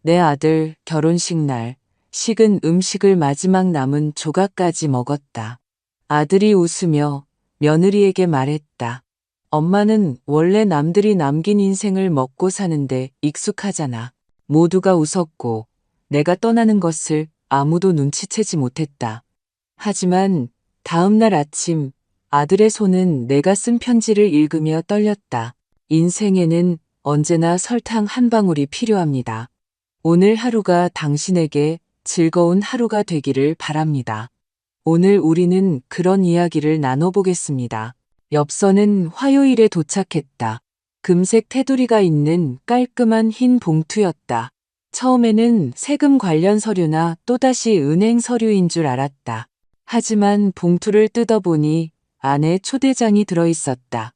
내 아들 결혼식 날 식은 음식을 마지막 남은 조각까지 먹었다. 아들이 웃으며 며느리에게 말했다. 엄마는 원래 남들이 남긴 인생을 먹고 사는데 익숙하잖아. 모두가 웃었고 내가 떠나는 것을 아무도 눈치채지 못했다. 하지만 다음 날 아침 아들의 손은 내가 쓴 편지를 읽으며 떨렸다. 인생에는 언제나 설탕 한 방울이 필요합니다. 오늘 하루가 당신에게 즐거운 하루가 되기를 바랍니다. 오늘 우리는 그런 이야기를 나눠보겠습니다. 엽서는 화요일에 도착했다. 금색 테두리가 있는 깔끔한 흰 봉투였다. 처음에는 세금 관련 서류나 또다시 은행 서류인 줄 알았다. 하지만 봉투를 뜯어보니 안에 초대장이 들어있었다.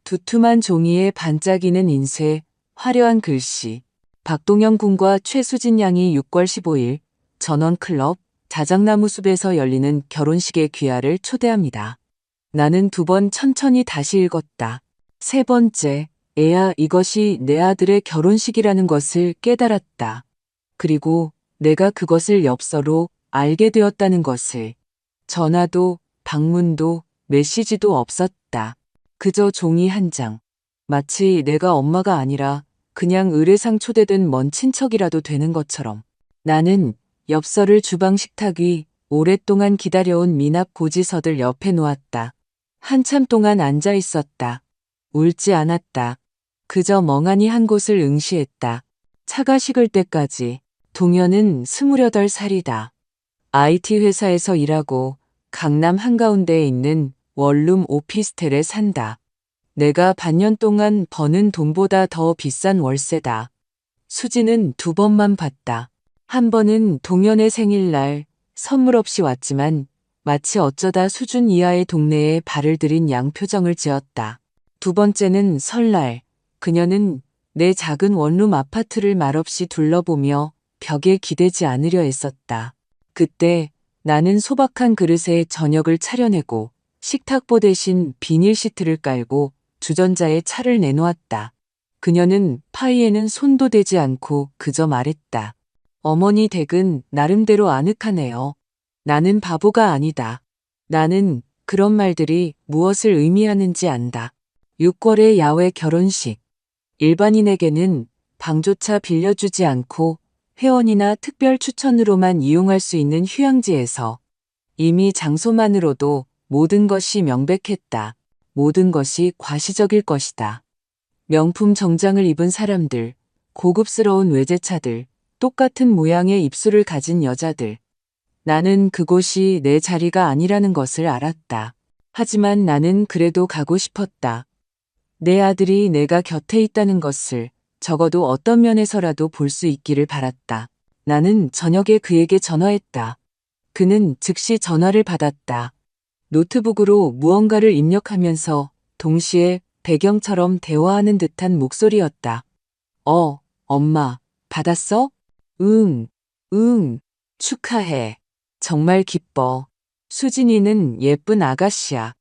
두툼한 종이에 반짝이는 인쇄, 화려한 글씨. 박동영 군과 최수진 양이 6월 15일 전원클럽 자작나무 숲에서 열리는 결혼식의 귀하를 초대합니다. 나는 2번 천천히 다시 읽었다. 3번째, 애야 이것이 내 아들의 결혼식이라는 것을 깨달았다. 그리고 내가 그것을 엽서로 알게 되었다는 것을. 전화도 방문도 메시지도 없었다. 그저 종이 한 장. 마치 내가 엄마가 아니라 그냥 의례상 초대된 먼 친척이라도 되는 것처럼. 나는 엽서를 주방 식탁 위 오랫동안 기다려온 미납 고지서들 옆에 놓았다. 한참 동안 앉아 있었다. 울지 않았다. 그저 멍하니 한 곳을 응시했다. 차가 식을 때까지. 동현은 28살이다. IT 회사에서 일하고 강남 한가운데에 있는 원룸 오피스텔에 산다. 내가 반년 동안 버는 돈보다 더 비싼 월세다. 수지는 2번만 봤다. 한 번은 동현의 생일날 선물 없이 왔지만 마치 어쩌다 수준 이하의 동네에 발을 들인 양 표정을 지었다. 2번째는 설날, 그녀는 내 작은 원룸 아파트를 말없이 둘러보며 벽에 기대지 않으려 했었다. 그때 나는 소박한 그릇에 저녁을 차려내고 식탁보 대신 비닐 시트를 깔고 주전자에 차를 내놓았다. 그녀는 파이에는 손도 대지 않고 그저 말했다. 어머니 댁은 나름대로 아늑하네요. 나는 바보가 아니다. 나는 그런 말들이 무엇을 의미하는지 안다. 6월의 야외 결혼식. 일반인에게는 방조차 빌려주지 않고 회원이나 특별 추천으로만 이용할 수 있는 휴양지에서 이미 장소만으로도 모든 것이 명백했다. 모든 것이 과시적일 것이다. 명품 정장을 입은 사람들, 고급스러운 외제차들, 똑같은 모양의 입술을 가진 여자들. 나는 그곳이 내 자리가 아니라는 것을 알았다. 하지만 나는 그래도 가고 싶었다. 내 아들이 내가 곁에 있다는 것을 적어도 어떤 면에서라도 볼 수 있기를 바랐다. 나는 저녁에 그에게 전화했다. 그는 즉시 전화를 받았다. 노트북으로 무언가를 입력하면서 동시에 배경처럼 대화하는 듯한 목소리였다. 엄마, 받았어? 응, 축하해. 정말 기뻐. 수진이는 예쁜 아가씨야.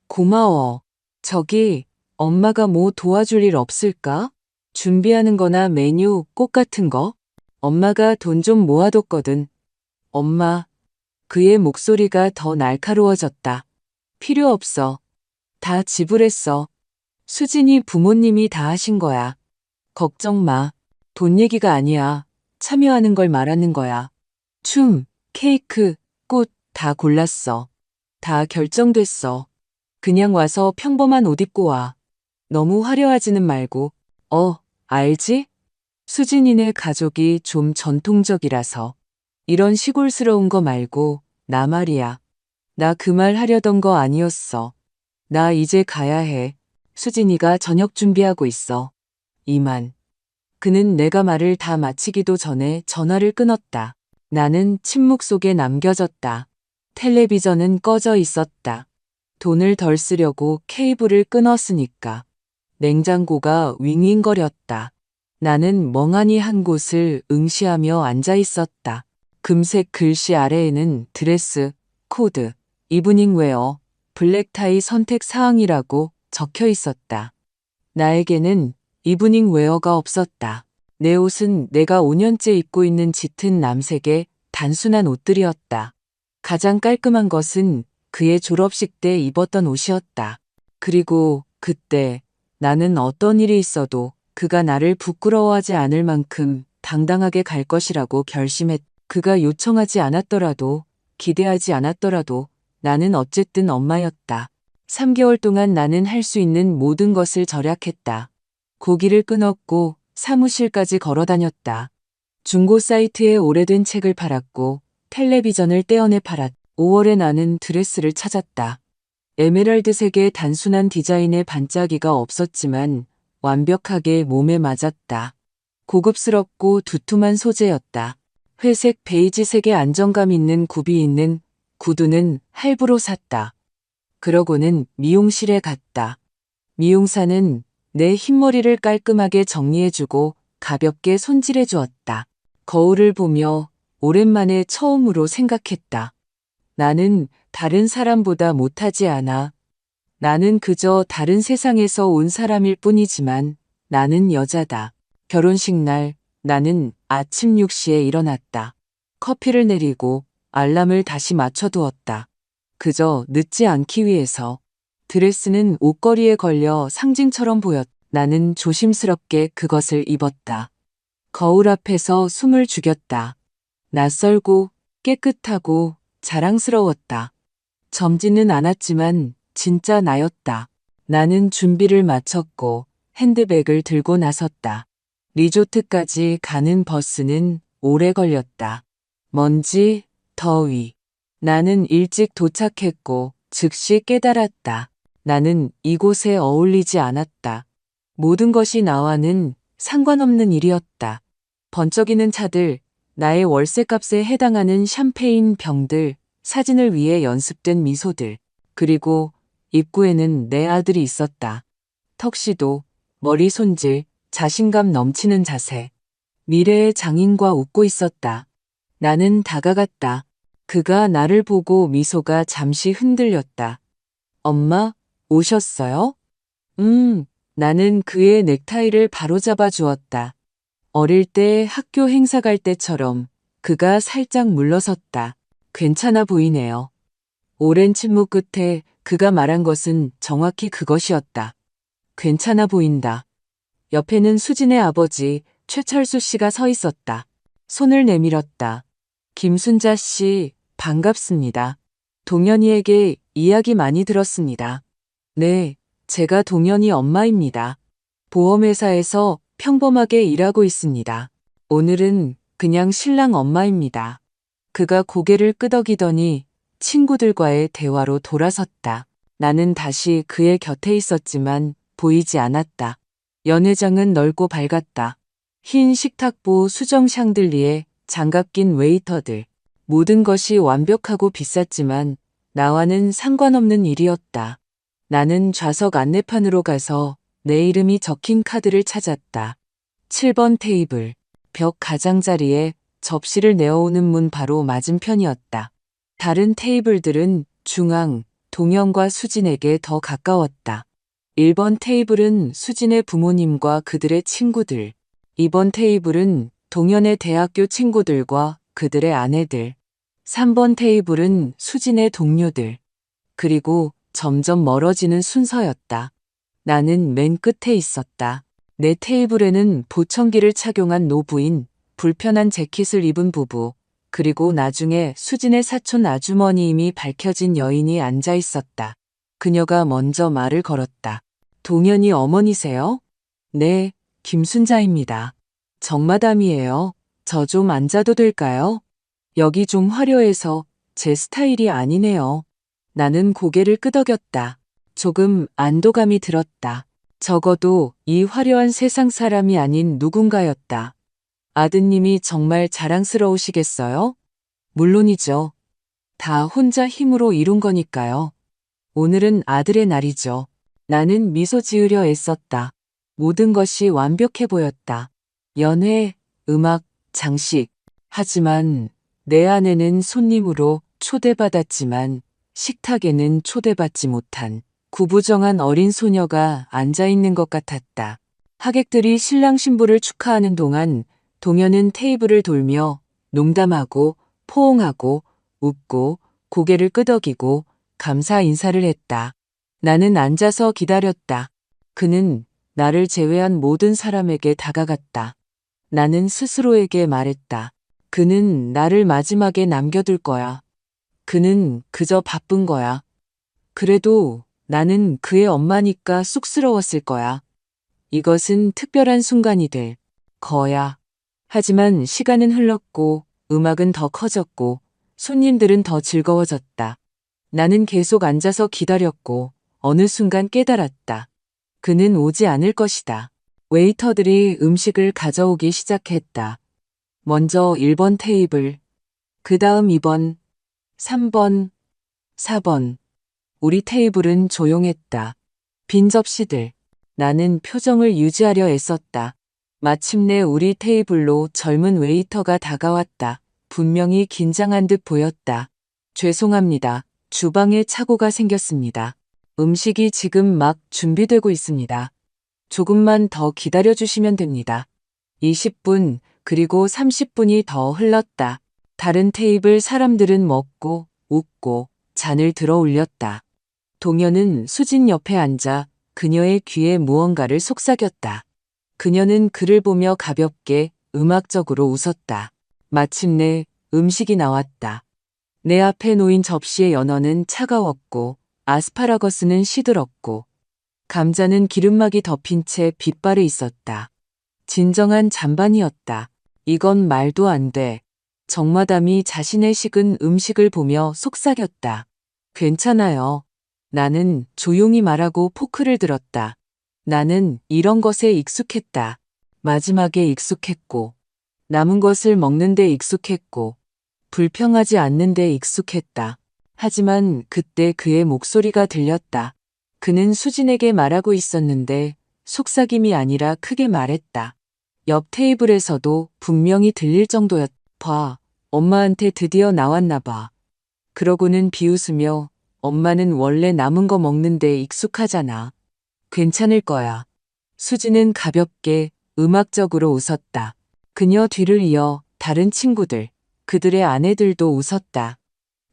고마워. 저기, 엄마가 뭐 도와줄 일 없을까? 준비하는 거나 메뉴, 꽃 같은 거? 엄마가 돈 좀 모아뒀거든. 엄마, 그의 목소리가 더 날카로워졌다. 필요 없어. 다 지불했어. 수진이 부모님이 다 하신 거야. 걱정 마. 돈 얘기가 아니야. 참여하는 걸 말하는 거야. 춤, 케이크, 꽃 다 골랐어. 다 결정됐어. 그냥 와서 평범한 옷 입고 와. 너무 화려하지는 말고. 알지? 수진이네 가족이 좀 전통적이라서. 이런 시골스러운 거 말고 나 말이야. 나 그 말 하려던 거 아니었어. 나 이제 가야 해. 수진이가 저녁 준비하고 있어. 이만. 그는 내가 말을 다 마치기도 전에 전화를 끊었다. 나는 침묵 속에 남겨졌다. 텔레비전은 꺼져 있었다. 돈을 덜 쓰려고 케이블을 끊었으니까. 냉장고가 윙윙거렸다. 나는 멍하니 한 곳을 응시하며 앉아 있었다. 금색 글씨 아래에는 드레스, 코드, 이브닝 웨어, 블랙타이 선택 사항이라고 적혀 있었다. 나에게는 이브닝 웨어가 없었다. 내 옷은 내가 5년째 입고 있는 짙은 남색의 단순한 옷들이었다. 가장 깔끔한 것은 그의 졸업식 때 입었던 옷이었다. 그리고 그때 나는 어떤 일이 있어도 그가 나를 부끄러워하지 않을 만큼 당당하게 갈 것이라고 결심했다. 그가 요청하지 않았더라도 기대하지 않았더라도 나는 어쨌든 엄마였다. 3개월 동안 나는 할 수 있는 모든 것을 절약했다. 고기를 끊었고 사무실까지 걸어 다녔다. 중고 사이트에 오래된 책을 팔았고 텔레비전을 떼어내 팔았다. 5월에 나는 드레스를 찾았다. 에메랄드색의 단순한 디자인의 반짝이가 없었지만 완벽하게 몸에 맞았다. 고급스럽고 두툼한 소재였다. 회색 베이지색의 안정감 있는 굽이 있는 구두는 할부로 샀다. 그러고는 미용실에 갔다. 미용사는 내 흰머리를 깔끔하게 정리해주고 가볍게 손질해 주었다. 거울을 보며 오랜만에 처음으로 생각했다. 나는 다른 사람보다 못하지 않아. 나는 그저 다른 세상에서 온 사람일 뿐이지만 나는 여자다. 결혼식 날 나는 아침 6시에 일어났다. 커피를 내리고 알람을 다시 맞춰두었다. 그저 늦지 않기 위해서. 드레스는 옷걸이에 걸려 상징처럼 보였다. 나는 조심스럽게 그것을 입었다. 거울 앞에서 숨을 죽였다. 낯설고 깨끗하고 자랑스러웠다. 젊지는 않았지만 진짜 나였다. 나는 준비를 마쳤고 핸드백을 들고 나섰다. 리조트까지 가는 버스는 오래 걸렸다. 먼지, 더위. 나는 일찍 도착했고 즉시 깨달았다. 나는 이곳에 어울리지 않았다. 모든 것이 나와는 상관없는 일이었다. 번쩍이는 차들, 나의 월세값에 해당하는 샴페인 병들, 사진을 위해 연습된 미소들, 그리고 입구에는 내 아들이 있었다. 턱시도, 머리 손질, 자신감 넘치는 자세. 미래의 장인과 웃고 있었다. 나는 다가갔다. 그가 나를 보고 미소가 잠시 흔들렸다. 엄마, 오셨어요? 나는 그의 넥타이를 바로잡아 주었다. 어릴 때 학교 행사 갈 때처럼 그가 살짝 물러섰다. 괜찮아 보이네요. 오랜 침묵 끝에 그가 말한 것은 정확히 그것이었다. 괜찮아 보인다. 옆에는 수진의 아버지 최철수 씨가 서 있었다. 손을 내밀었다. 김순자 씨, 반갑습니다. 동현이에게 이야기 많이 들었습니다. 네, 제가 동현이 엄마입니다. 보험회사에서 평범하게 일하고 있습니다. 오늘은 그냥 신랑 엄마입니다. 그가 고개를 끄덕이더니 친구들과의 대화로 돌아섰다. 나는 다시 그의 곁에 있었지만 보이지 않았다. 연회장은 넓고 밝았다. 흰 식탁보 수정 샹들리에 장갑 낀 웨이터들. 모든 것이 완벽하고 비쌌지만 나와는 상관없는 일이었다. 나는 좌석 안내판으로 가서 내 이름이 적힌 카드를 찾았다. 7번 테이블. 벽 가장자리에 접시를 내어오는 문 바로 맞은편이었다. 다른 테이블들은 중앙, 동현과 수진에게 더 가까웠다. 1번 테이블은 수진의 부모님과 그들의 친구들. 2번 테이블은 동현의 대학교 친구들과 그들의 아내들. 3번 테이블은 수진의 동료들. 그리고 점점 멀어지는 순서였다. 나는 맨 끝에 있었다. 내 테이블에는 보청기를 착용한 노부인, 불편한 재킷을 입은 부부, 그리고 나중에 수진의 사촌 아주머니임이 밝혀진 여인이 앉아 있었다. 그녀가 먼저 말을 걸었다. 동현이 어머니세요? 네, 김순자입니다. 정마담이에요. 저 좀 앉아도 될까요? 여기 좀 화려해서 제 스타일이 아니네요. 나는 고개를 끄덕였다. 조금 안도감이 들었다. 적어도 이 화려한 세상 사람이 아닌 누군가였다. 아드님이 정말 자랑스러우시겠어요? 물론이죠. 다 혼자 힘으로 이룬 거니까요. 오늘은 아들의 날이죠. 나는 미소 지으려 애썼다. 모든 것이 완벽해 보였다. 연회, 음악, 장식. 하지만 내 아내는 손님으로 초대받았지만 식탁에는 초대받지 못한 구부정한 어린 소녀가 앉아있는 것 같았다. 하객들이 신랑 신부를 축하하는 동안 동현은 테이블을 돌며 농담하고 포옹하고 웃고 고개를 끄덕이고 감사 인사를 했다. 나는 앉아서 기다렸다. 그는 나를 제외한 모든 사람에게 다가갔다. 나는 스스로에게 말했다. 그는 나를 마지막에 남겨둘 거야. 그는 그저 바쁜 거야. 그래도 나는 그의 엄마니까 쑥스러웠을 거야. 이것은 특별한 순간이 될 거야. 하지만 시간은 흘렀고 음악은 더 커졌고 손님들은 더 즐거워졌다. 나는 계속 앉아서 기다렸고 어느 순간 깨달았다. 그는 오지 않을 것이다. 웨이터들이 음식을 가져오기 시작했다. 먼저 1번 테이블, 그 다음 2번, 3번, 4번. 우리 테이블은 조용했다. 빈 접시들. 나는 표정을 유지하려 애썼다. 마침내 우리 테이블로 젊은 웨이터가 다가왔다. 분명히 긴장한 듯 보였다. 죄송합니다. 주방에 착오가 생겼습니다. 음식이 지금 막 준비되고 있습니다. 조금만 더 기다려주시면 됩니다. 20분, 그리고 30분이 더 흘렀다. 다른 테이블 사람들은 먹고, 웃고, 잔을 들어 올렸다. 동현은 수진 옆에 앉아 그녀의 귀에 무언가를 속삭였다. 그녀는 그를 보며 가볍게 음악적으로 웃었다. 마침내 음식이 나왔다. 내 앞에 놓인 접시의 연어는 차가웠고 아스파라거스는 시들었고 감자는 기름막이 덮인 채 빛발에 있었다. 진정한 잔반이었다. 이건 말도 안 돼. 정마담이 자신의 식은 음식을 보며 속삭였다. 괜찮아요. 나는 조용히 말하고 포크를 들었다. 나는 이런 것에 익숙했다. 마지막에 익숙했고, 남은 것을 먹는데 익숙했고, 불평하지 않는데 익숙했다. 하지만 그때 그의 목소리가 들렸다. 그는 수진에게 말하고 있었는데 속삭임이 아니라 크게 말했다. 옆 테이블에서도 분명히 들릴 정도였다. 봐, 엄마한테 드디어 나왔나 봐. 그러고는 비웃으며 엄마는 원래 남은 거 먹는데 익숙하잖아. 괜찮을 거야. 수지는 가볍게 음악적으로 웃었다. 그녀 뒤를 이어 다른 친구들, 그들의 아내들도 웃었다.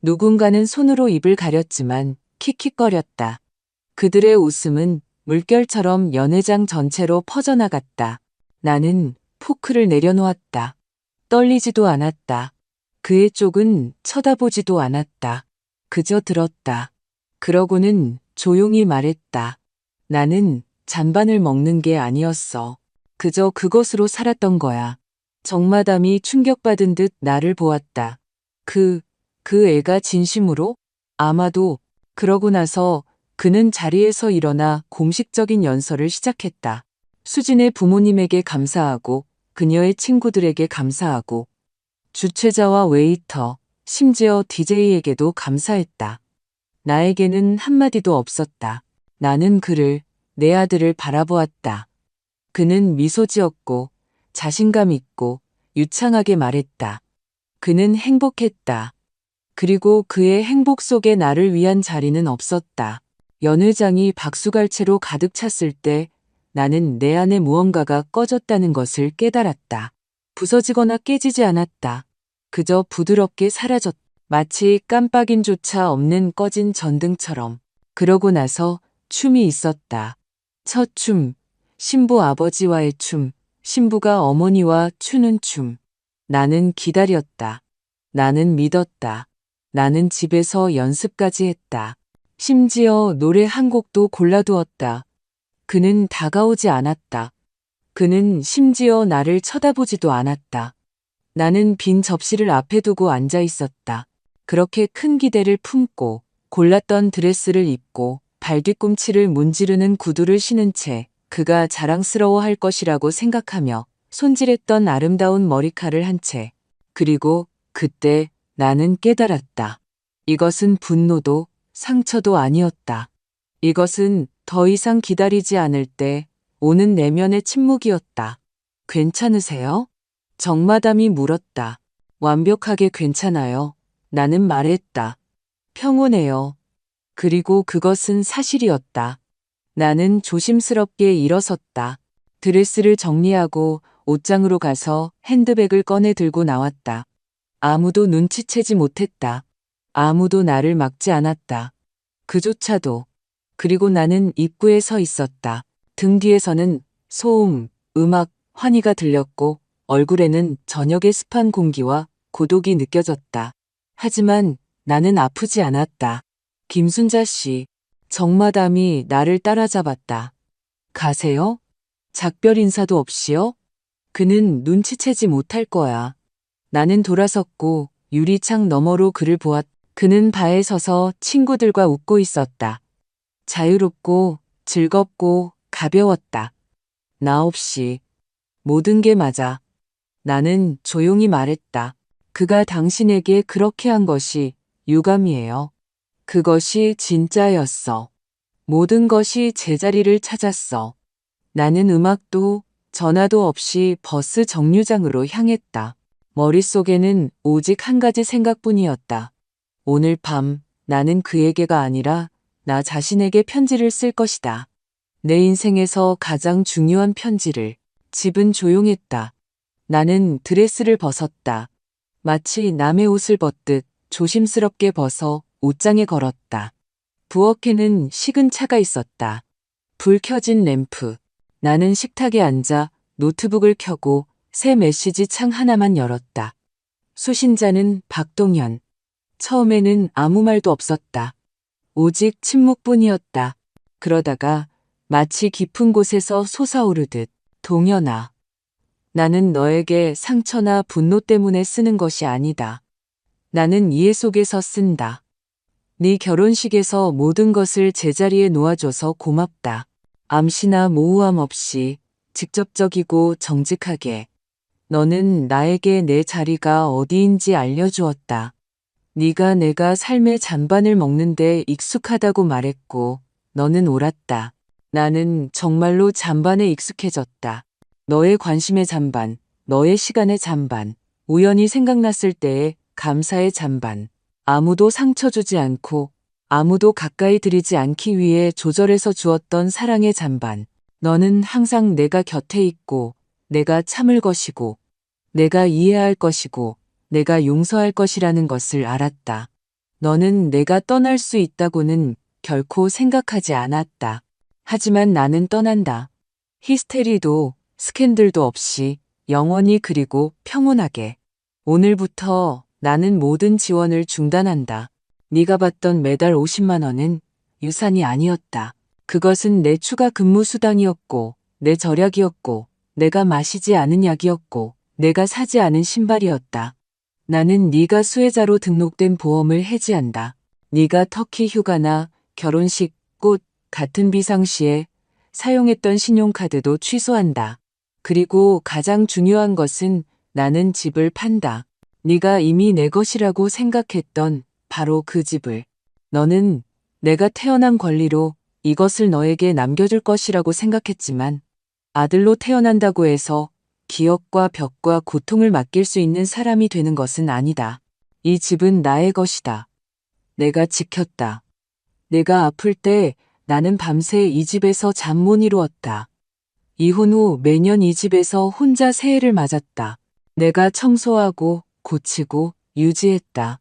누군가는 손으로 입을 가렸지만 킥킥거렸다. 그들의 웃음은 물결처럼 연회장 전체로 퍼져나갔다. 나는 포크를 내려놓았다. 떨리지도 않았다. 그의 쪽은 쳐다보지도 않았다. 그저 들었다. 그러고는 조용히 말했다. 나는 잔반을 먹는 게 아니었어. 그저 그것으로 살았던 거야. 정마담이 충격받은 듯 나를 보았다. 그 애가 진심으로? 아마도. 그러고 나서 그는 자리에서 일어나 공식적인 연설을 시작했다. 수진의 부모님에게 감사하고 그녀의 친구들에게 감사하고 주최자와 웨이터, 심지어 DJ에게도 감사했다. 나에게는 한마디도 없었다. 나는 그를, 내 아들을 바라보았다. 그는 미소 지었고 자신감 있고 유창하게 말했다. 그는 행복했다. 그리고 그의 행복 속에 나를 위한 자리는 없었다. 연회장이 박수갈채로 가득 찼을 때 나는 내 안에 무언가가 꺼졌다는 것을 깨달았다. 부서지거나 깨지지 않았다. 그저 부드럽게 사라졌다. 마치 깜빡임조차 없는 꺼진 전등처럼. 그러고 나서 춤이 있었다. 첫 춤, 신부 아버지와의 춤, 신부가 어머니와 추는 춤. 나는 기다렸다. 나는 믿었다. 나는 집에서 연습까지 했다. 심지어 노래 한 곡도 골라두었다. 그는 다가오지 않았다. 그는 심지어 나를 쳐다보지도 않았다. 나는 빈 접시를 앞에 두고 앉아 있었다. 그렇게 큰 기대를 품고 골랐던 드레스를 입고 발 뒤꿈치를 문지르는 구두를 신은 채 그가 자랑스러워할 것이라고 생각하며 손질했던 아름다운 머리칼을 한 채. 그리고 그때 나는 깨달았다. 이것은 분노도 상처도 아니었다. 이것은 더 이상 기다리지 않을 때 오는 내면의 침묵이었다. 괜찮으세요? 정마담이 물었다. 완벽하게 괜찮아요. 나는 말했다. 평온해요. 그리고 그것은 사실이었다. 나는 조심스럽게 일어섰다. 드레스를 정리하고 옷장으로 가서 핸드백을 꺼내 들고 나왔다. 아무도 눈치채지 못했다. 아무도 나를 막지 않았다. 그조차도. 그리고 나는 입구에 서 있었다. 등 뒤에서는 소음, 음악, 환희가 들렸고 얼굴에는 저녁의 습한 공기와 고독이 느껴졌다. 하지만 나는 아프지 않았다. 김순자 씨, 정마담이 나를 따라잡았다. 가세요? 작별 인사도 없이요? 그는 눈치채지 못할 거야. 나는 돌아섰고 유리창 너머로 그를 보았다. 그는 바에 서서 친구들과 웃고 있었다. 자유롭고 즐겁고 가벼웠다. 나 없이. 모든 게 맞아. 나는 조용히 말했다. 그가 당신에게 그렇게 한 것이 유감이에요. 그것이 진짜였어. 모든 것이 제자리를 찾았어. 나는 음악도 전화도 없이 버스 정류장으로 향했다. 머릿속에는 오직 한 가지 생각뿐이었다. 오늘 밤 나는 그에게가 아니라 나 자신에게 편지를 쓸 것이다. 내 인생에서 가장 중요한 편지를. 집은 조용했다. 나는 드레스를 벗었다. 마치 남의 옷을 벗듯 조심스럽게 벗어 옷장에 걸었다. 부엌에는 식은 차가 있었다. 불 켜진 램프. 나는 식탁에 앉아 노트북을 켜고 새 메시지 창 하나만 열었다. 수신자는 박동현. 처음에는 아무 말도 없었다. 오직 침묵뿐이었다. 그러다가 마치 깊은 곳에서 솟아오르듯 동현아. 나는 너에게 상처나 분노 때문에 쓰는 것이 아니다. 나는 이해 속에서 쓴다. 네 결혼식에서 모든 것을 제자리에 놓아줘서 고맙다. 암시나 모호함 없이 직접적이고 정직하게. 너는 나에게 내 자리가 어디인지 알려주었다. 네가 내가 삶의 잔반을 먹는데 익숙하다고 말했고 너는 옳았다. 나는 정말로 잔반에 익숙해졌다. 너의 관심의 잔반, 너의 시간의 잔반, 우연히 생각났을 때의 감사의 잔반. 아무도 상처 주지 않고 아무도 가까이 들이지 않기 위해 조절해서 주었던 사랑의 잔반. 너는 항상 내가 곁에 있고 내가 참을 것이고 내가 이해할 것이고 내가 용서할 것이라는 것을 알았다. 너는 내가 떠날 수 있다고는 결코 생각하지 않았다. 하지만 나는 떠난다. 히스테리도 스캔들도 없이 영원히 그리고 평온하게. 오늘부터 나는 모든 지원을 중단한다. 네가 받던 매달 50만 원은 유산이 아니었다. 그것은 내 추가 근무 수당이었고 내 절약이었고 내가 마시지 않은 약이었고 내가 사지 않은 신발이었다. 나는 네가 수혜자로 등록된 보험을 해지한다. 네가 터키 휴가나 결혼식, 꽃 같은 비상시에 사용했던 신용카드도 취소한다. 그리고 가장 중요한 것은 나는 집을 판다. 네가 이미 내 것이라고 생각했던 바로 그 집을. 너는 내가 태어난 권리로 이것을 너에게 남겨줄 것이라고 생각했지만 아들로 태어난다고 해서 기억과 벽과 고통을 맡길 수 있는 사람이 되는 것은 아니다. 이 집은 나의 것이다. 내가 지켰다. 내가 아플 때 나는 밤새 이 집에서 잠 못 이루었다. 이혼 후 매년 이 집에서 혼자 새해를 맞았다. 내가 청소하고 고치고 유지했다.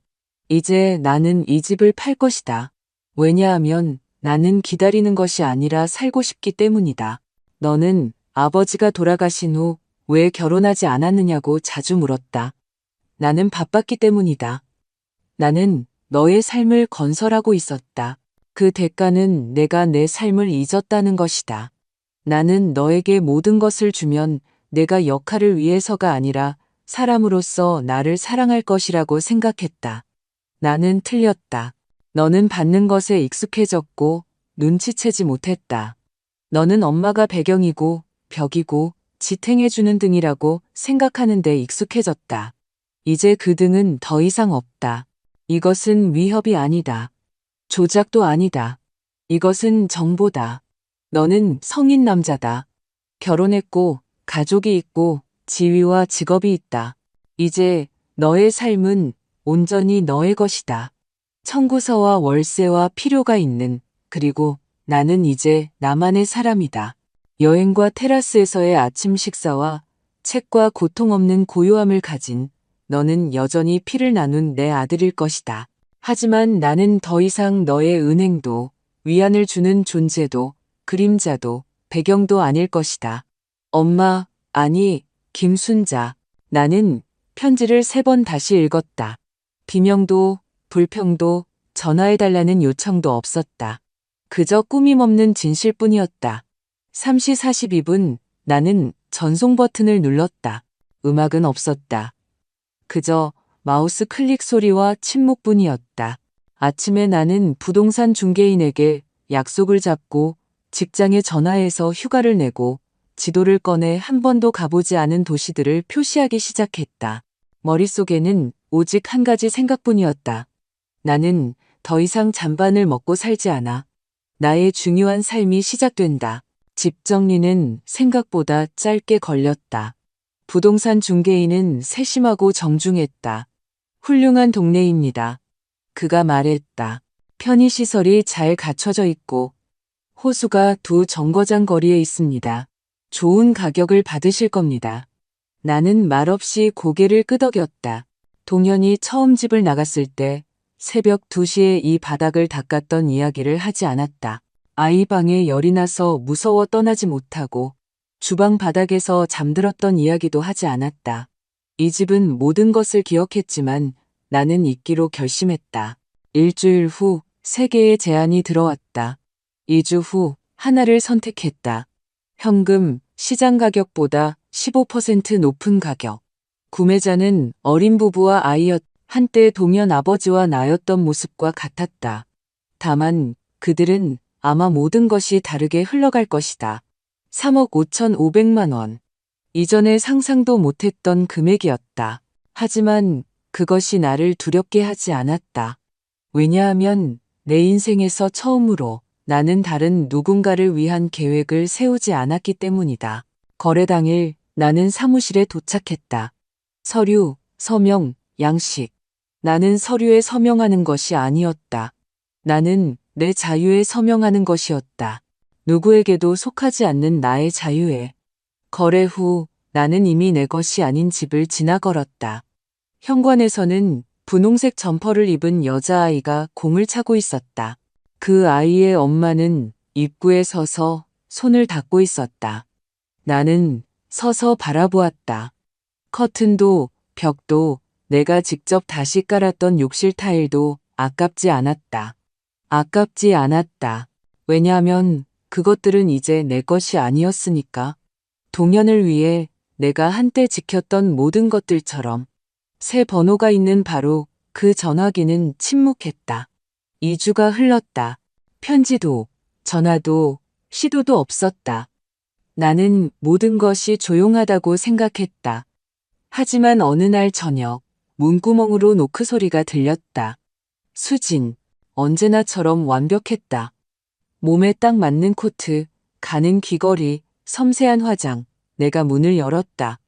이제 나는 이 집을 팔 것이다. 왜냐하면 나는 기다리는 것이 아니라 살고 싶기 때문이다. 너는 아버지가 돌아가신 후 왜 결혼하지 않았느냐고 자주 물었다. 나는 바빴기 때문이다. 나는 너의 삶을 건설하고 있었다. 그 대가는 내가 내 삶을 잊었다는 것이다. 나는 너에게 모든 것을 주면 내가 역할을 위해서가 아니라 사람으로서 나를 사랑할 것이라고 생각했다. 나는 틀렸다. 너는 받는 것에 익숙해졌고 눈치채지 못했다. 너는 엄마가 배경이고 벽이고 지탱해주는 등이라고 생각하는 데 익숙해졌다. 이제 그 등은 더 이상 없다. 이것은 위협이 아니다. 조작도 아니다. 이것은 정보다. 너는 성인 남자다. 결혼했고 가족이 있고 지위와 직업이 있다. 이제 너의 삶은 온전히 너의 것이다. 청구서와 월세와 필요가 있는, 그리고 나는 이제 나만의 사람이다. 여행과 테라스에서의 아침 식사와 책과 고통 없는 고요함을 가진 너는 여전히 피를 나눈 내 아들일 것이다. 하지만 나는 더 이상 너의 은행도, 위안을 주는 존재도, 그림자도, 배경도 아닐 것이다. 엄마, 아니, 김순자. 나는 편지를 3번 다시 읽었다. 비명도, 불평도, 전화해달라는 요청도 없었다. 그저 꾸밈 없는 진실뿐이었다. 3시 42분 나는 전송 버튼을 눌렀다. 음악은 없었다. 그저 마우스 클릭 소리와 침묵뿐이었다. 아침에 나는 부동산 중개인에게 약속을 잡고 직장에 전화해서 휴가를 내고 지도를 꺼내 한 번도 가보지 않은 도시들을 표시하기 시작했다. 머릿속에는 오직 한 가지 생각뿐이었다. 나는 더 이상 잔반을 먹고 살지 않아. 나의 중요한 삶이 시작된다. 집 정리는 생각보다 짧게 걸렸다. 부동산 중개인은 세심하고 정중했다. 훌륭한 동네입니다. 그가 말했다. 편의시설이 잘 갖춰져 있고 호수가 2정거장 거리에 있습니다. 좋은 가격을 받으실 겁니다. 나는 말없이 고개를 끄덕였다. 동현이 처음 집을 나갔을 때 새벽 2시에 이 바닥을 닦았던 이야기를 하지 않았다. 아이 방에 열이 나서 무서워 떠나지 못하고 주방 바닥에서 잠들었던 이야기도 하지 않았다. 이 집은 모든 것을 기억했지만 나는 잊기로 결심했다. 일주일 후 3개의 제안이 들어왔다. 2주 후 하나를 선택했다. 현금, 시장 가격보다 15% 높은 가격. 구매자는 어린 부부와 아이였. 한때 동현 아버지와 나였던 모습과 같았다. 다만 그들은 아마 모든 것이 다르게 흘러갈 것이다. 3억 5,500만 원. 이전에 상상도 못했던 금액이었다. 하지만 그것이 나를 두렵게 하지 않았다. 왜냐하면 내 인생에서 처음으로 나는 다른 누군가를 위한 계획을 세우지 않았기 때문이다. 거래 당일 나는 사무실에 도착했다. 서류, 서명, 양식. 나는 서류에 서명하는 것이 아니었다. 나는 내 자유에 서명하는 것이었다. 누구에게도 속하지 않는 나의 자유에. 거래 후 나는 이미 내 것이 아닌 집을 지나 걸었다. 현관에서는 분홍색 점퍼를 입은 여자아이가 공을 차고 있었다. 그 아이의 엄마는 입구에 서서 손을 닦고 있었다. 나는 서서 바라보았다. 커튼도 벽도 내가 직접 다시 깔았던 욕실 타일도 아깝지 않았다. 아깝지 않았다. 왜냐하면 그것들은 이제 내 것이 아니었으니까. 동현을 위해 내가 한때 지켰던 모든 것들처럼 새 번호가 있는 바로 그 전화기는 침묵했다. 2주가 흘렀다. 편지도, 전화도, 시도도 없었다. 나는 모든 것이 조용하다고 생각했다. 하지만 어느 날 저녁, 문구멍으로 노크 소리가 들렸다. 수진, 언제나처럼 완벽했다. 몸에 딱 맞는 코트, 가는 귀걸이, 섬세한 화장. 내가 문을 열었다.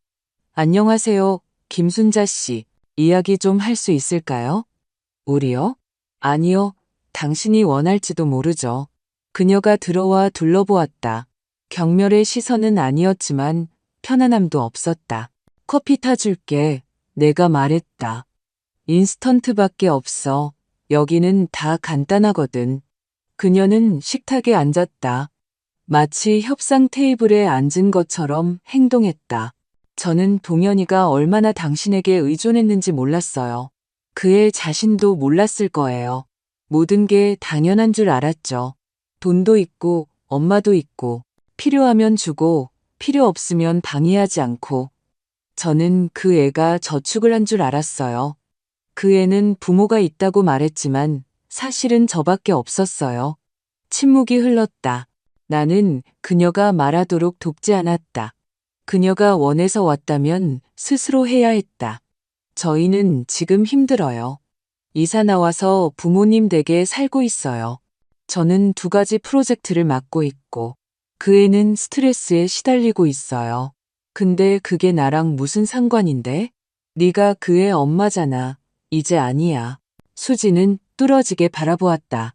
안녕하세요, 김순자 씨. 이야기 좀 할 수 있을까요? 우리요? 아니요, 당신이 원할지도 모르죠. 그녀가 들어와 둘러보았다. 경멸의 시선은 아니었지만 편안함도 없었다. 커피 타줄게. 내가 말했다. 인스턴트밖에 없어. 여기는 다 간단하거든. 그녀는 식탁에 앉았다. 마치 협상 테이블에 앉은 것처럼 행동했다. 저는 동현이가 얼마나 당신에게 의존했는지 몰랐어요. 그의 자신도 몰랐을 거예요. 모든 게 당연한 줄 알았죠. 돈도 있고 엄마도 있고 필요하면 주고 필요 없으면 방해하지 않고. 저는 그 애가 저축을 한 줄 알았어요. 그 애는 부모가 있다고 말했지만 사실은 저밖에 없었어요. 침묵이 흘렀다. 나는 그녀가 말하도록 돕지 않았다. 그녀가 원해서 왔다면 스스로 해야 했다. 저희는 지금 힘들어요. 이사 나와서 부모님 댁에 살고 있어요. 저는 2가지 프로젝트를 맡고 있고 그 애는 스트레스에 시달리고 있어요. 근데 그게 나랑 무슨 상관인데? 네가 그의 엄마잖아. 이제 아니야. 수지는 뚫어지게 바라보았다.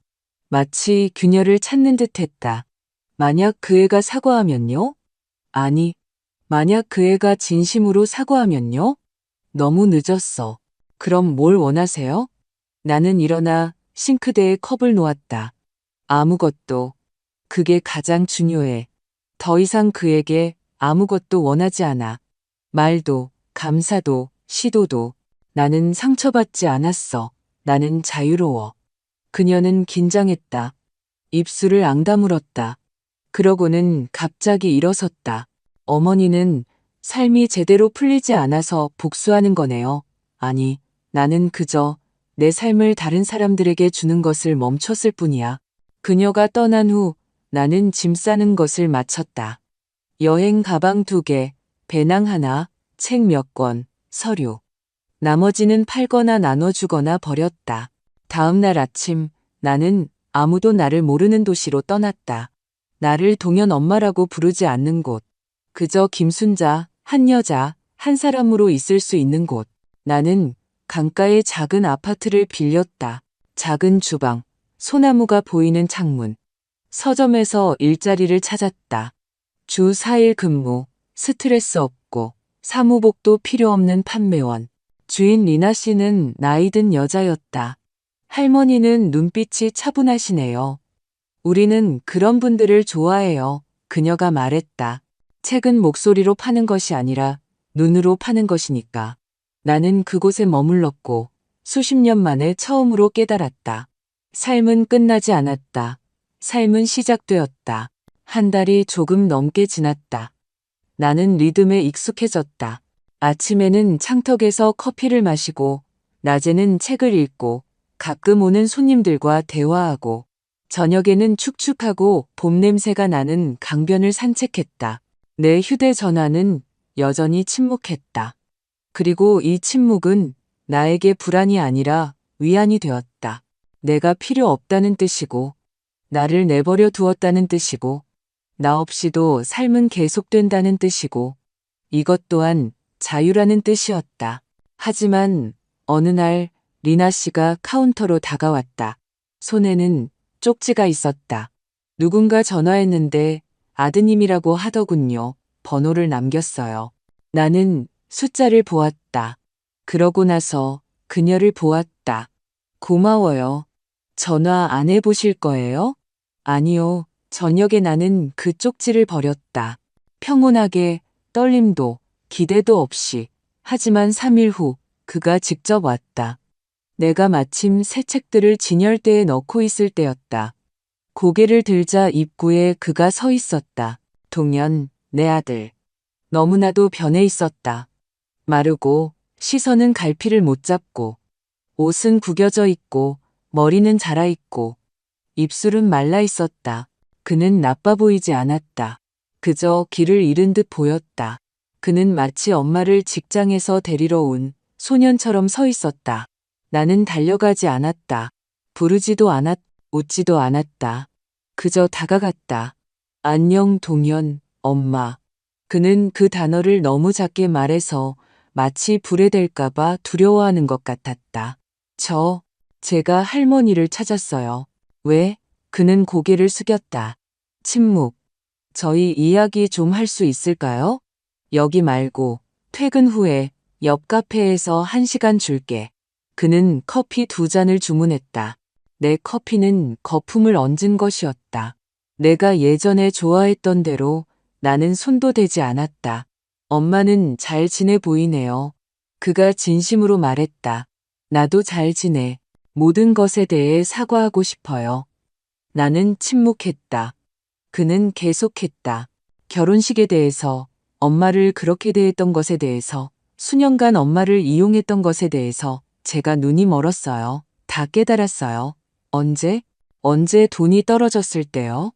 마치 균열을 찾는 듯 했다. 만약 그 애가 사과하면요? 아니, 만약 그 애가 진심으로 사과하면요? 너무 늦었어. 그럼 뭘 원하세요? 나는 일어나 싱크대에 컵을 놓았다. 아무것도. 그게 가장 중요해. 더 이상 그에게 아무것도 원하지 않아. 말도, 감사도, 시도도. 나는 상처받지 않았어. 나는 자유로워. 그녀는 긴장했다. 입술을 앙다물었다. 그러고는 갑자기 일어섰다. 어머니는 삶이 제대로 풀리지 않아서 복수하는 거네요. 아니, 나는 그저 내 삶을 다른 사람들에게 주는 것을 멈췄을 뿐이야. 그녀가 떠난 후 나는 짐 싸는 것을 마쳤다. 여행 가방 2개, 배낭 하나, 책 몇 권, 서류. 나머지는 팔거나 나눠주거나 버렸다. 다음 날 아침 나는 아무도 나를 모르는 도시로 떠났다. 나를 동현 엄마라고 부르지 않는 곳. 그저 김순자, 한 여자, 한 사람으로 있을 수 있는 곳. 나는 강가의 작은 아파트를 빌렸다. 작은 주방, 소나무가 보이는 창문. 서점에서 일자리를 찾았다. 주 4일 근무, 스트레스 없고, 사무복도 필요 없는 판매원. 주인 리나 씨는 나이 든 여자였다. 할머니는 눈빛이 차분하시네요. 우리는 그런 분들을 좋아해요. 그녀가 말했다. 책은 목소리로 파는 것이 아니라 눈으로 파는 것이니까. 나는 그곳에 머물렀고 수십 년 만에 처음으로 깨달았다. 삶은 끝나지 않았다. 삶은 시작되었다. 한 달이 조금 넘게 지났다. 나는 리듬에 익숙해졌다. 아침에는 창턱에서 커피를 마시고, 낮에는 책을 읽고, 가끔 오는 손님들과 대화하고, 저녁에는 축축하고 봄 냄새가 나는 강변을 산책했다. 내 휴대전화는 여전히 침묵했다. 그리고 이 침묵은 나에게 불안이 아니라 위안이 되었다. 내가 필요 없다는 뜻이고, 나를 내버려 두었다는 뜻이고, 나 없이도 삶은 계속된다는 뜻이고, 이것 또한 자유라는 뜻이었다. 하지만 어느 날 리나 씨가 카운터로 다가왔다. 손에는 쪽지가 있었다. 누군가 전화했는데 아드님이라고 하더군요. 번호를 남겼어요. 나는 숫자를 보았다. 그러고 나서 그녀를 보았다. 고마워요. 전화 안 해보실 거예요? 아니요. 저녁에 나는 그 쪽지를 버렸다. 평온하게, 떨림도, 기대도 없이. 하지만 3일 후 그가 직접 왔다. 내가 마침 새 책들을 진열대에 넣고 있을 때였다. 고개를 들자 입구에 그가 서 있었다. 동현, 내 아들. 너무나도 변해 있었다. 마르고 시선은 갈피를 못 잡고 옷은 구겨져 있고 머리는 자라 있고 입술은 말라 있었다. 그는 나빠 보이지 않았다. 그저 길을 잃은 듯 보였다. 그는 마치 엄마를 직장에서 데리러 온 소년처럼 서 있었다. 나는 달려가지 않았다. 부르지도 웃지도 않았다. 그저 다가갔다. 안녕 동현, 엄마. 그는 그 단어를 너무 작게 말해서 마치 불해될까봐 두려워하는 것 같았다. 제가 할머니를 찾았어요. 왜? 그는 고개를 숙였다. 침묵. 저희 이야기 좀 할 수 있을까요? 여기 말고 퇴근 후에 옆 카페에서 1시간 줄게. 그는 커피 2잔을 주문했다. 내 커피는 거품을 얹은 것이었다. 내가 예전에 좋아했던 대로 나는 손도 대지 않았다. 엄마는 잘 지내 보이네요. 그가 진심으로 말했다. 나도 잘 지내. 모든 것에 대해 사과하고 싶어요. 나는 침묵했다. 그는 계속했다. 결혼식에 대해서, 엄마를 그렇게 대했던 것에 대해서, 수년간 엄마를 이용했던 것에 대해서 제가 눈이 멀었어요. 다 깨달았어요. 언제 돈이 떨어졌을 때요?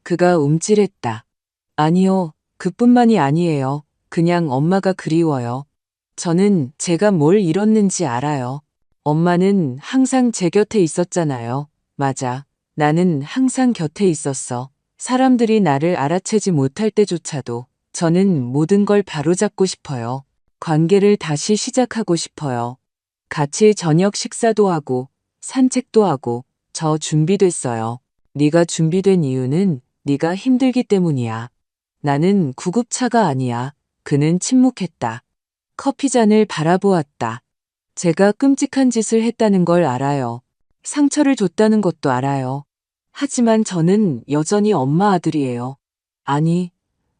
그가 움찔했다. 아니요, 그뿐만이 아니에요. 그냥 엄마가 그리워요. 저는 제가 뭘 잃었는지 알아요. 엄마는 항상 제 곁에 있었잖아요. 맞아. 나는 항상 곁에 있었어. 사람들이 나를 알아채지 못할 때조차도 저는 모든 걸 바로잡고 싶어요. 관계를 다시 시작하고 싶어요. 같이 저녁 식사도 하고 산책도 하고 저 준비됐어요. 네가 준비된 이유는 네가 힘들기 때문이야. 나는 구급차가 아니야. 그는 침묵했다. 커피잔을 바라보았다. 제가 끔찍한 짓을 했다는 걸 알아요. 상처를 줬다는 것도 알아요. 하지만 저는 여전히 엄마 아들이에요. 아니,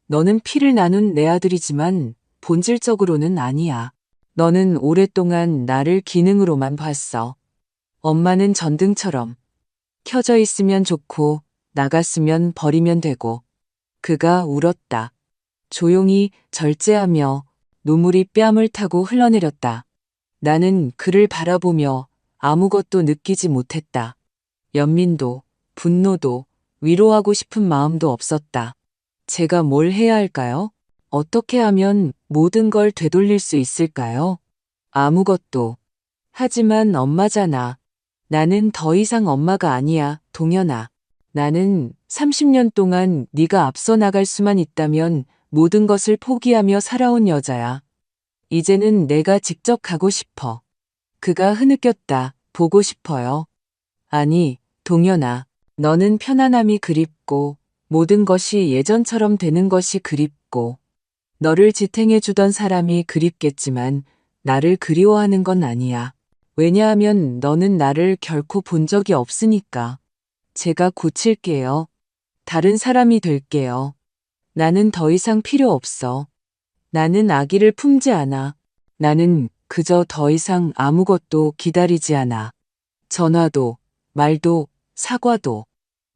너는 피를 나눈 내 아들이지만 본질적으로는 아니야. 너는 오랫동안 나를 기능으로만 봤어. 엄마는 전등처럼 켜져 있으면 좋고 나갔으면 버리면 되고. 그가 울었다. 조용히 절제하며 눈물이 뺨을 타고 흘러내렸다. 나는 그를 바라보며 아무것도 느끼지 못했다. 연민도, 분노도, 위로하고 싶은 마음도 없었다. 제가 뭘 해야 할까요? 어떻게 하면 모든 걸 되돌릴 수 있을까요? 아무것도. 하지만 엄마잖아. 나는 더 이상 엄마가 아니야, 동현아. 나는 30년 동안 네가 앞서 나갈 수만 있다면 모든 것을 포기하며 살아온 여자야. 이제는 내가 직접 가고 싶어. 그가 흐느꼈다. 보고 싶어요. 아니, 동현아. 너는 편안함이 그립고 모든 것이 예전처럼 되는 것이 그립고 너를 지탱해주던 사람이 그립겠지만 나를 그리워하는 건 아니야. 왜냐하면 너는 나를 결코 본 적이 없으니까. 제가 고칠게요. 다른 사람이 될게요. 나는 더 이상 필요 없어. 나는 아기를 품지 않아. 나는 그저 더 이상 아무것도 기다리지 않아. 전화도, 말도, 사과도.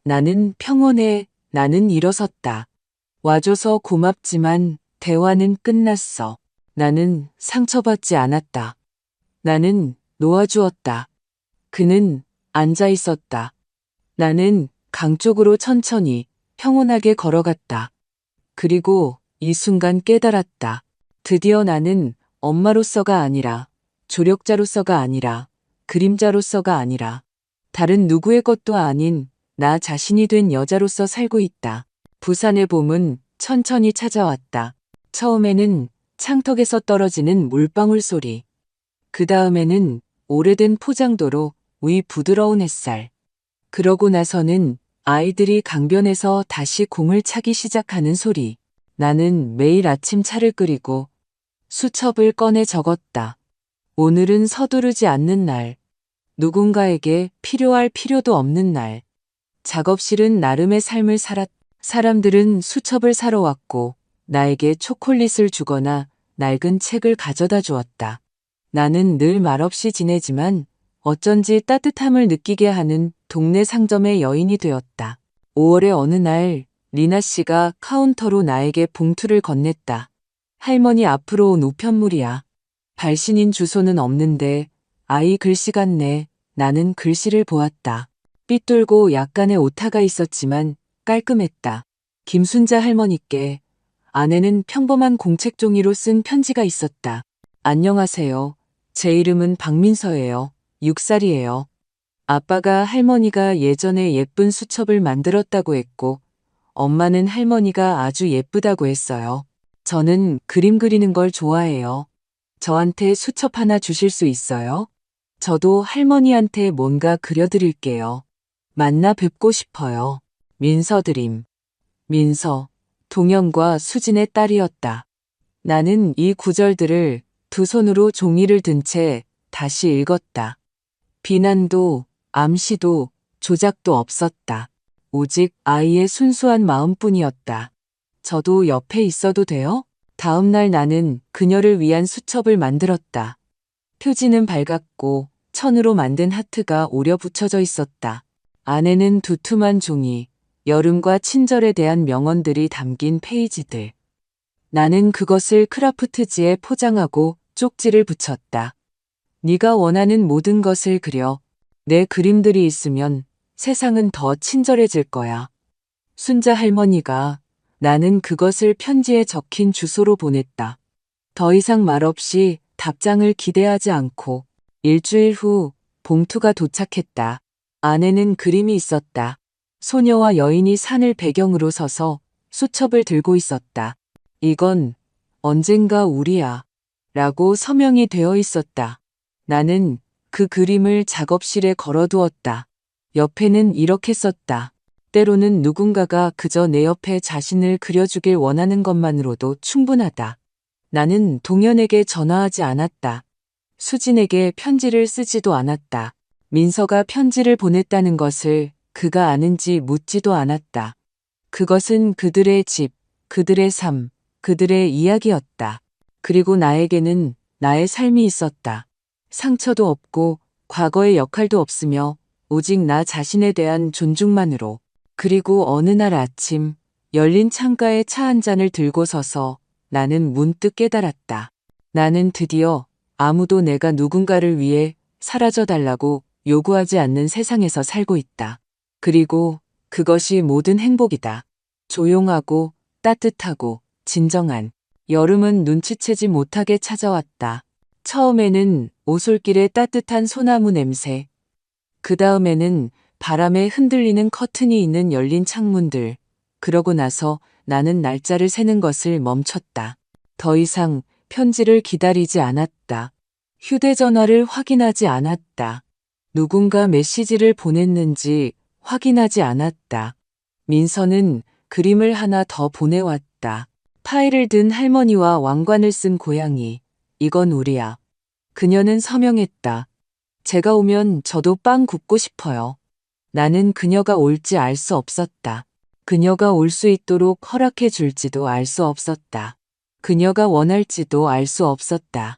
나는 평온해. 나는 일어섰다. 와줘서 고맙지만 대화는 끝났어. 나는 상처받지 않았다. 나는 놓아주었다. 그는 앉아 있었다. 나는 강 쪽으로 천천히 평온하게 걸어갔다. 그리고 이 순간 깨달았다. 드디어 나는 엄마로서가 아니라 조력자로서가 아니라 그림자로서가 아니라 다른 누구의 것도 아닌 나 자신이 된 여자로서 살고 있다. 부산의 봄은 천천히 찾아왔다. 처음에는 창턱에서 떨어지는 물방울 소리. 그 다음에는 오래된 포장도로 위 부드러운 햇살. 그러고 나서는 아이들이 강변에서 다시 공을 차기 시작하는 소리. 나는 매일 아침 차를 끓이고 수첩을 꺼내 적었다. 오늘은 서두르지 않는 날. 누군가에게 필요할 필요도 없는 날. 작업실은 나름의 삶을 살았. 사람들은 수첩을 사러 왔고 나에게 초콜릿을 주거나 낡은 책을 가져다 주었다. 나는 늘 말없이 지내지만 어쩐지 따뜻함을 느끼게 하는 동네 상점의 여인이 되었다. 5월의 어느 날 리나 씨가 카운터로 나에게 봉투를 건넸다. 할머니 앞으로 온 우편물이야. 발신인 주소는 없는데 아이 글씨 같네. 나는 글씨를 보았다. 삐뚤고 약간의 오타가 있었지만 깔끔했다. 김순자 할머니께. 안에는 평범한 공책 종이로 쓴 편지가 있었다. 안녕하세요. 제 이름은 박민서예요. 6살이에요. 아빠가 할머니가 예전에 예쁜 수첩을 만들었다고 했고 엄마는 할머니가 아주 예쁘다고 했어요. 저는 그림 그리는 걸 좋아해요. 저한테 수첩 하나 주실 수 있어요? 저도 할머니한테 뭔가 그려드릴게요. 만나 뵙고 싶어요. 민서드림. 민서, 동현과 수진의 딸이었다. 나는 이 구절들을 두 손으로 종이를 든 채 다시 읽었다. 비난도, 암시도, 조작도 없었다. 오직 아이의 순수한 마음뿐이었다. 저도 옆에 있어도 돼요? 다음 날 나는 그녀를 위한 수첩을 만들었다. 표지는 밝았고 천으로 만든 하트가 오려 붙여져 있었다. 안에는 두툼한 종이, 여름과 친절에 대한 명언들이 담긴 페이지들. 나는 그것을 크라프트지에 포장하고 쪽지를 붙였다. 네가 원하는 모든 것을 그려. 내 그림들이 있으면 세상은 더 친절해질 거야. 순자 할머니가. 나는 그것을 편지에 적힌 주소로 보냈다. 더 이상 말없이 답장을 기대하지 않고 일주일 후 봉투가 도착했다. 안에는 그림이 있었다. 소녀와 여인이 산을 배경으로 서서 수첩을 들고 있었다. 이건 언젠가 우리야 라고 서명이 되어 있었다. 나는 그 그림을 작업실에 걸어두었다. 옆에는 이렇게 썼다. 때로는 누군가가 그저 내 옆에 자신을 그려주길 원하는 것만으로도 충분하다. 나는 동현에게 전화하지 않았다. 수진에게 편지를 쓰지도 않았다. 민서가 편지를 보냈다는 것을 그가 아는지 묻지도 않았다. 그것은 그들의 집, 그들의 삶, 그들의 이야기였다. 그리고 나에게는 나의 삶이 있었다. 상처도 없고 과거의 역할도 없으며 오직 나 자신에 대한 존중만으로. 그리고 어느 날 아침 열린 창가에 차 한 잔을 들고 서서 나는 문득 깨달았다. 나는 드디어 아무도 내가 누군가를 위해 사라져달라고 요구하지 않는 세상에서 살고 있다. 그리고 그것이 모든 행복이다. 조용하고 따뜻하고 진정한 여름은 눈치채지 못하게 찾아왔다. 처음에는 오솔길의 따뜻한 소나무 냄새, 그 다음에는 바람에 흔들리는 커튼이 있는 열린 창문들, 그러고 나서 나는 날짜를 세는 것을 멈췄다. 더 이상 편지를 기다리지 않았다. 휴대전화를 확인하지 않았다. 누군가 메시지를 보냈는지 확인하지 않았다. 민서는 그림을 하나 더 보내왔다. 파일을 든 할머니와 왕관을 쓴 고양이. 이건 우리야. 그녀는 서명했다. 제가 오면 저도 빵 굽고 싶어요. 나는 그녀가 올지 알 수 없었다. 그녀가 올 수 있도록 허락해 줄지도 알 수 없었다. 그녀가 원할지도 알 수 없었다.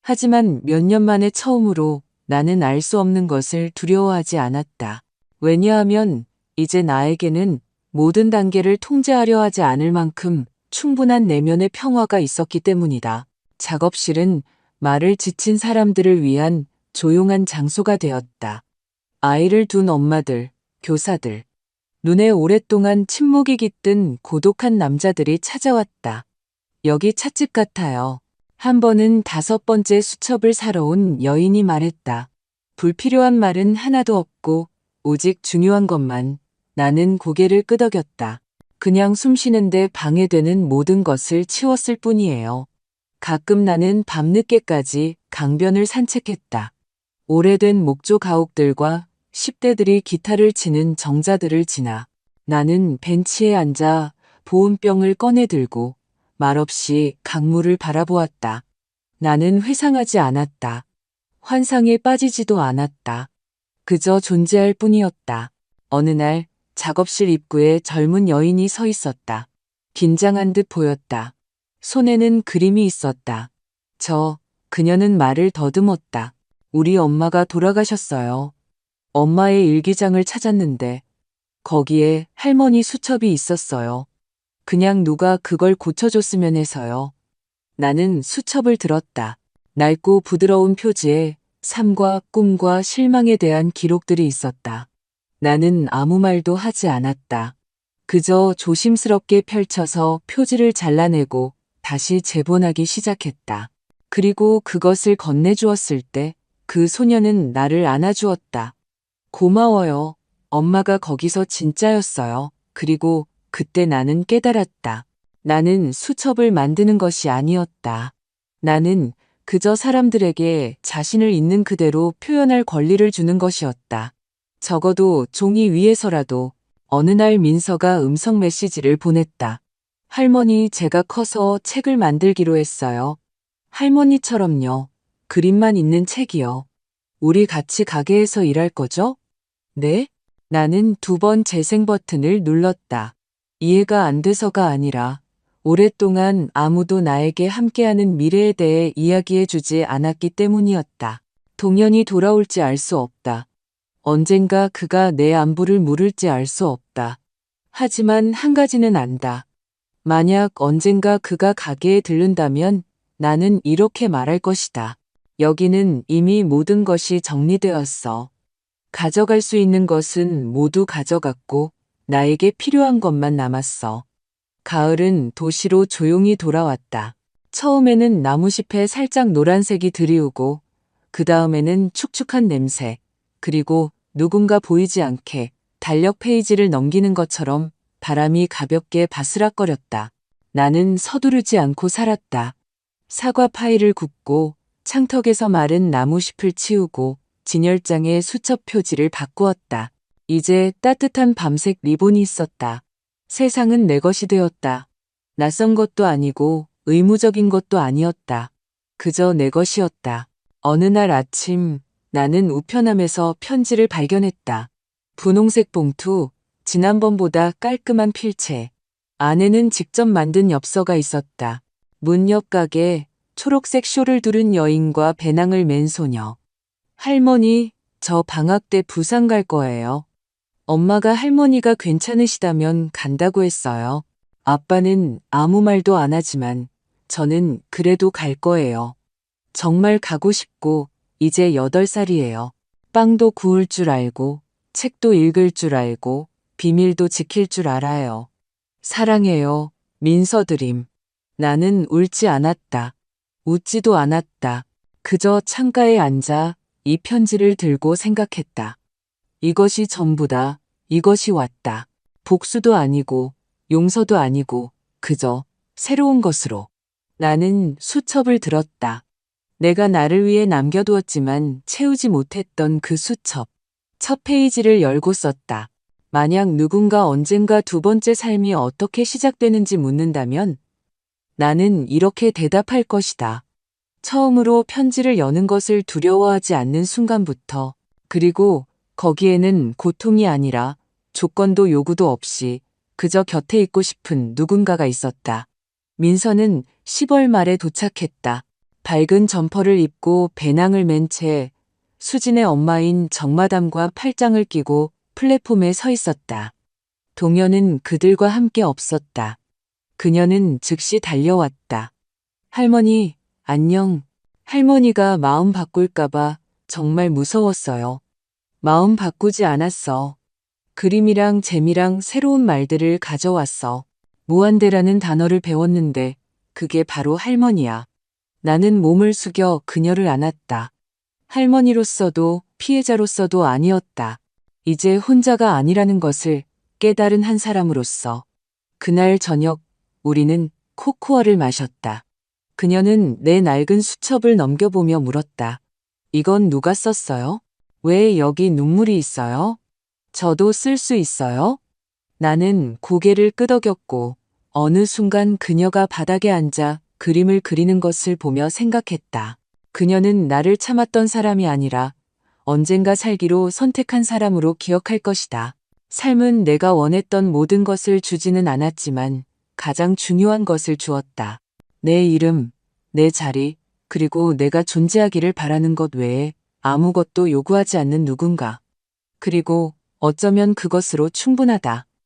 하지만 몇 년 만에 처음으로 나는 알 수 없는 것을 두려워하지 않았다. 왜냐하면 이제 나에게는 모든 단계를 통제하려 하지 않을 만큼 충분한 내면의 평화가 있었기 때문이다. 작업실은 말을 지친 사람들을 위한 조용한 장소가 되었다. 아이를 둔 엄마들, 교사들, 눈에 오랫동안 침묵이 깃든 고독한 남자들이 찾아왔다. 여기 찻집 같아요. 한 번은 5번째 수첩을 사러 온 여인이 말했다. 불필요한 말은 하나도 없고 오직 중요한 것만. 나는 고개를 끄덕였다. 그냥 숨 쉬는데 방해되는 모든 것을 치웠을 뿐이에요. 가끔 나는 밤늦게까지 강변을 산책했다. 오래된 목조 가옥들과 10대들이 기타를 치는 정자들을 지나 나는 벤치에 앉아 보온병을 꺼내 들고 말없이 강물을 바라보았다. 나는 회상하지 않았다. 환상에 빠지지도 않았다. 그저 존재할 뿐이었다. 어느 날 작업실 입구에 젊은 여인이 서 있었다. 긴장한 듯 보였다. 손에는 그림이 있었다. 그녀는 말을 더듬었다. 우리 엄마가 돌아가셨어요. 엄마의 일기장을 찾았는데 거기에 할머니 수첩이 있었어요. 그냥 누가 그걸 고쳐줬으면 해서요. 나는 수첩을 들었다. 낡고 부드러운 표지에 삶과 꿈과 실망에 대한 기록들이 있었다. 나는 아무 말도 하지 않았다. 그저 조심스럽게 펼쳐서 표지를 잘라내고 다시 재본하기 시작했다. 그리고 그것을 건네주었을 때 그 소녀는 나를 안아주었다. 고마워요. 엄마가 거기서 진짜였어요. 그리고 그때 나는 깨달았다. 나는 수첩을 만드는 것이 아니었다. 나는 그저 사람들에게 자신을 있는 그대로 표현할 권리를 주는 것이었다. 적어도 종이 위에서라도 어느 날 민서가 음성 메시지를 보냈다. 할머니, 제가 커서 책을 만들기로 했어요. 할머니처럼요. 그림만 있는 책이요. 우리 같이 가게에서 일할 거죠? 네? 나는 2번 재생 버튼을 눌렀다. 이해가 안 돼서가 아니라 오랫동안 아무도 나에게 함께하는 미래에 대해 이야기해주지 않았기 때문이었다. 동현이 돌아올지 알 수 없다. 언젠가 그가 내 안부를 물을지 알 수 없다. 하지만 한 가지는 안다. 만약 언젠가 그가 가게에 들른다면 나는 이렇게 말할 것이다. 여기는 이미 모든 것이 정리되었어. 가져갈 수 있는 것은 모두 가져갔고 나에게 필요한 것만 남았어. 가을은 도시로 조용히 돌아왔다. 처음에는 나무잎에 살짝 노란색이 드리우고 그 다음에는 축축한 냄새, 그리고 누군가 보이지 않게 달력 페이지를 넘기는 것처럼 바람이 가볍게 바스락거렸다. 나는 서두르지 않고 살았다. 사과 파이를 굽고 창턱에서 마른 나무잎을 치우고 진열장에 수첩 표지를 바꾸었다. 이제 따뜻한 밤색 리본이 있었다. 세상은 내 것이 되었다. 낯선 것도 아니고 의무적인 것도 아니었다. 그저 내 것이었다. 어느 날 아침 나는 우편함에서 편지를 발견했다. 분홍색 봉투, 지난번보다 깔끔한 필체. 안에는 직접 만든 엽서가 있었다. 문 옆 가게, 초록색 쇼를 두른 여인과 배낭을 맨 소녀. 할머니, 저 방학 때 부산 갈 거예요. 엄마가 할머니가 괜찮으시다면 간다고 했어요. 아빠는 아무 말도 안 하지만 저는 그래도 갈 거예요. 정말 가고 싶고 이제 8살이에요. 빵도 구울 줄 알고 책도 읽을 줄 알고 비밀도 지킬 줄 알아요. 사랑해요. 민서드림. 나는 울지 않았다. 웃지도 않았다. 그저 창가에 앉아 이 편지를 들고 생각했다. 이것이 전부다. 이것이 왔다. 복수도 아니고 용서도 아니고 그저 새로운 것으로. 나는 수첩을 들었다. 내가 나를 위해 남겨두었지만 채우지 못했던 그 수첩. 첫 페이지를 열고 썼다. 만약 누군가 언젠가 두 번째 삶이 어떻게 시작되는지 묻는다면 나는 이렇게 대답할 것이다. 처음으로 편지를 여는 것을 두려워하지 않는 순간부터, 그리고 거기에는 고통이 아니라 조건도 요구도 없이 그저 곁에 있고 싶은 누군가가 있었다. 민서는 10월 말에 도착했다. 밝은 점퍼를 입고 배낭을 맨 채 수진의 엄마인 정마담과 팔짱을 끼고 플랫폼에 서 있었다. 동현은 그들과 함께 없었다. 그녀는 즉시 달려왔다. 할머니, 안녕. 할머니가 마음 바꿀까봐 정말 무서웠어요. 마음 바꾸지 않았어. 그림이랑 재미랑 새로운 말들을 가져왔어. 무한대라는 단어를 배웠는데 그게 바로 할머니야. 나는 몸을 숙여 그녀를 안았다. 할머니로서도 피해자로서도 아니었다. 이제 혼자가 아니라는 것을 깨달은 한 사람으로서. 그날 저녁 우리는 코코아를 마셨다. 그녀는 내 낡은 수첩을 넘겨보며 물었다. 이건 누가 썼어요? 왜 여기 눈물이 있어요? 저도 쓸 수 있어요? 나는 고개를 끄덕였고 어느 순간 그녀가 바닥에 앉아 그림을 그리는 것을 보며 생각했다. 그녀는 나를 참았던 사람이 아니라 언젠가 살기로 선택한 사람으로 기억할 것이다. 삶은 내가 원했던 모든 것을 주지는 않았지만 가장 중요한 것을 주었다. 내 이름, 내 자리, 그리고 내가 존재하기를 바라는 것 외에 아무것도 요구하지 않는 누군가. 그리고 어쩌면 그것으로 충분하다.